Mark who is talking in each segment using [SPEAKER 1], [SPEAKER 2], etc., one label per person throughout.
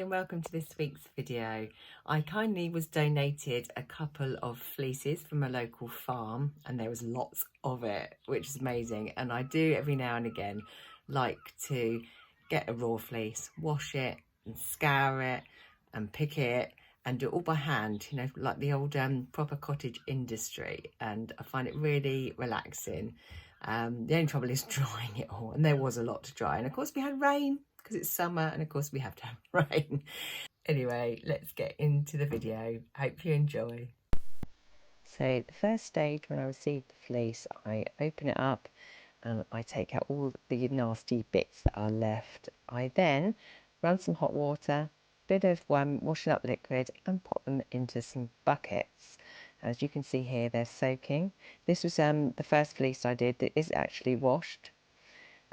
[SPEAKER 1] and welcome to this week's video. I kindly was donated a couple of fleeces from a local farm and there was lots of it, which is amazing. And I do every now and again like to get a raw fleece, wash it and scour it and pick it and do it all by hand, you know, like the old proper cottage industry. And I find it really relaxing. The only trouble is drying it all, and there was a lot to dry. And of course we had rain, because it's summer and of course we have to have rain. Anyway, let's get into the video. Hope you enjoy. So the first stage, when I received the fleece, I open it up and I take out all the nasty bits that are left. I then run some hot water, bit of washing up liquid, and pop them into some buckets. As you can see here, they're soaking. This was the first fleece I did that is actually washed.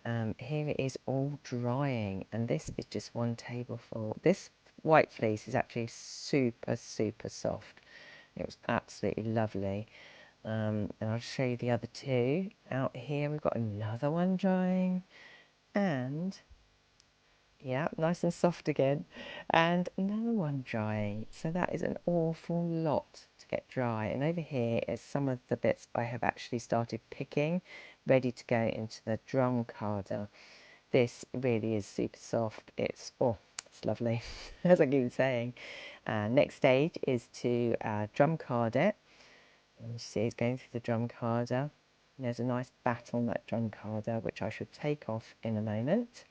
[SPEAKER 1] Here it is all drying, and this is just one tableful. This white fleece is actually super soft. It was absolutely lovely. And I'll show you the other two. Out here we've got another one drying, and yeah, nice and soft again, and another one drying. So that is an awful lot to get dry. And over here is some of the bits I have actually started picking, ready to go into the drum carder. This really is super soft. It's lovely, as I keep saying. Next stage is to drum card it. And you see it's going through the drum carder. And there's a nice bat on that drum carder, which I should take off in a moment.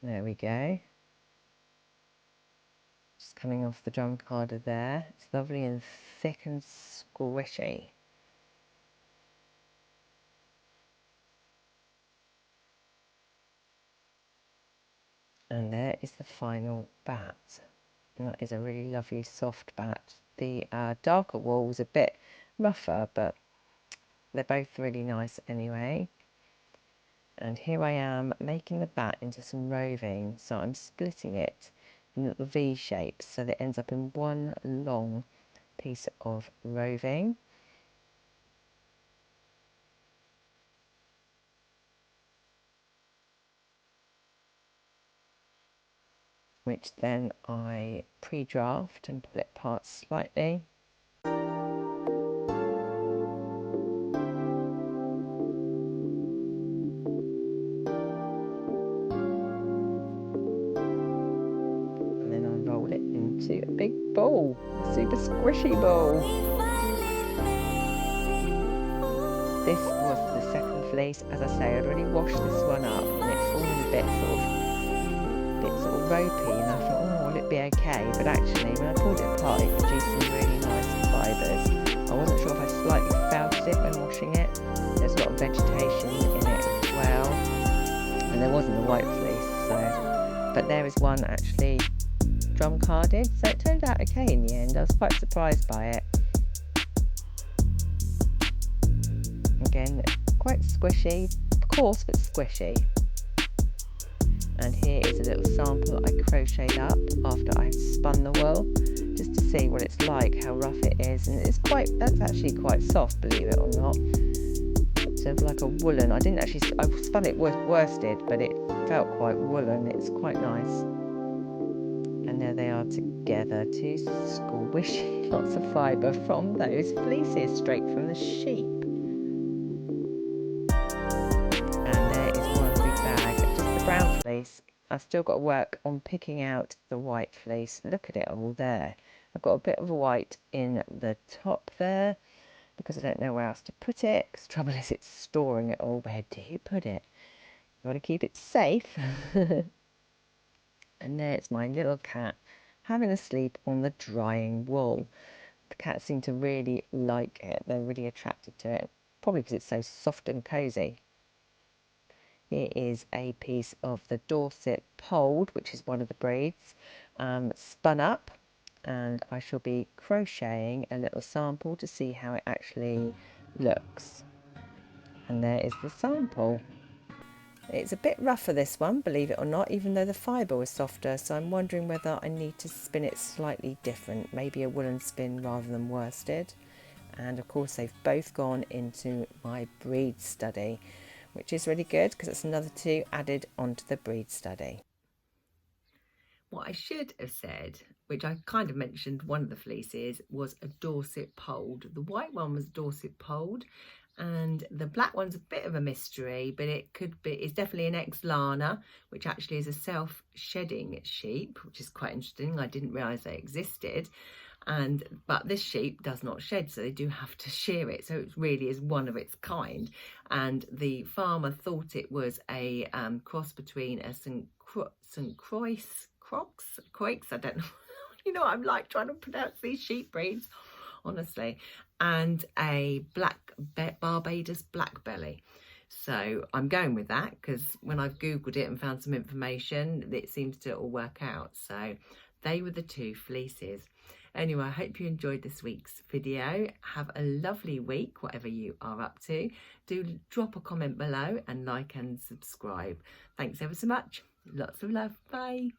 [SPEAKER 1] There we go. Just coming off the drum carder there. It's lovely and thick and squishy. And there is the final bat. And that is a really lovely soft bat. The darker wool was a bit rougher, but they're both really nice anyway. And here I am making the bat into some roving, so I'm splitting it in little V shapes so that it ends up in one long piece of roving. Which then I pre-draft and pull it apart slightly. And then I roll it into a big ball, a super squishy ball. This was the second fleece. As I say, I'd already washed this one up and it's all in a bit sort of ropey, and I thought, oh, will it be okay? But actually, when I pulled it apart, it produced some really nice fibres. I wasn't sure if I slightly felted it when washing it. There's a lot of vegetation in it as well, and there wasn't a white fleece, so. But there is one actually drum carded, so it turned out okay in the end. I was quite surprised by it. Again, quite squishy, coarse but squishy. And here is a little sample I crocheted up after I spun the wool, just to see what it's like, how rough it is. And that's actually quite soft, believe it or not. Sort of like a woolen. I spun it worsted, but it felt quite woolen. It's quite nice. And there they are together, two squishy, lots of fibre from those fleeces straight from the sheep. Brown fleece. I've still got to work on picking out the white fleece. Look at it all there. I've got a bit of white in the top there because I don't know where else to put it. Because the trouble is it's storing it all. Where do you put it? You've got to keep it safe. And there's my little cat having a sleep on the drying wool. The cats seem to really like it. They're really attracted to it. Probably because it's so soft and cosy. Here is a piece of the Dorset polled, which is one of the breeds, spun up, and I shall be crocheting a little sample to see how it actually looks. And there is the sample. It's a bit rougher, this one, believe it or not, even though the fibre was softer, so I'm wondering whether I need to spin it slightly different, maybe a woolen spin rather than worsted. And of course they've both gone into my breed study, which is really good because it's another two added onto the breed study. What I should have said, which I kind of mentioned, one of the fleeces was a Dorset polled. The white one was Dorset polled, and the black one's a bit of a mystery, but it could be, it's definitely an ex-Lana, which actually is a self-shedding sheep, which is quite interesting. I didn't realise they existed. But this sheep does not shed, so they do have to shear it, so it really is one of its kind. And the farmer thought it was a cross between a St. Croix, I don't know, you know what I'm like trying to pronounce these sheep breeds, honestly, and a Barbados black belly. So I'm going with that because when I've googled it and found some information, it seems to all work out. So they were the two fleeces. Anyway, I hope you enjoyed this week's video. Have a lovely week, whatever you are up to. Do drop a comment below and like and subscribe. Thanks ever so much. Lots of love. Bye.